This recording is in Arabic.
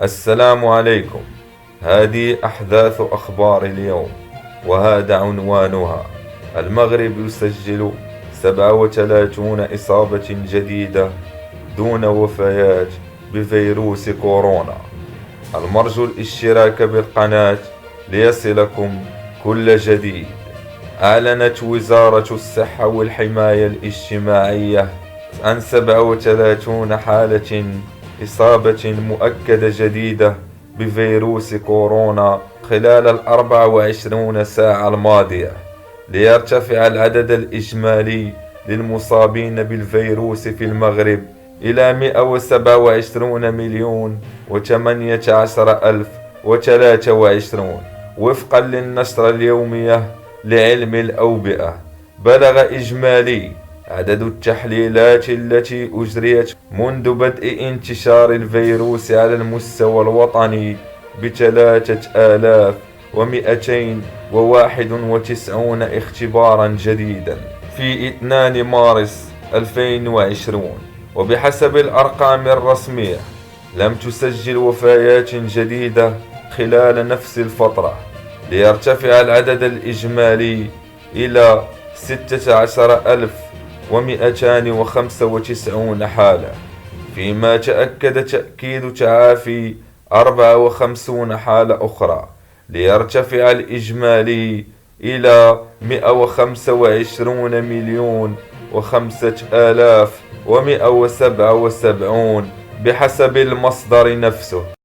السلام عليكم. هذه أحداث أخبار اليوم، وهذا عنوانها: المغرب يسجل 37 إصابة جديدة دون وفيات بفيروس كورونا. المرجو الاشتراك بالقناة ليصلكم كل جديد. أعلنت وزارة الصحة والحماية الاجتماعية عن 37 حالة إصابة مؤكدة جديدة بفيروس كورونا خلال 24 ساعة الماضية، ليرتفع العدد الإجمالي للمصابين بالفيروس في المغرب إلى 127,018,023 وفقا للنشرة اليومية لعلم الأوبئة. بلغ إجمالي عدد التحليلات التي أجريت منذ بدء انتشار الفيروس على المستوى الوطني ب3291 اختبارا جديدا في 2 مارس 2020. وبحسب الأرقام الرسمية لم تسجل وفيات جديدة خلال نفس الفترة، ليرتفع العدد الإجمالي إلى 16,295 حالة، فيما تأكيد تعافي 54 حالة أخرى، ليرتفع الإجمالي إلى 125,005,177 بحسب المصدر نفسه.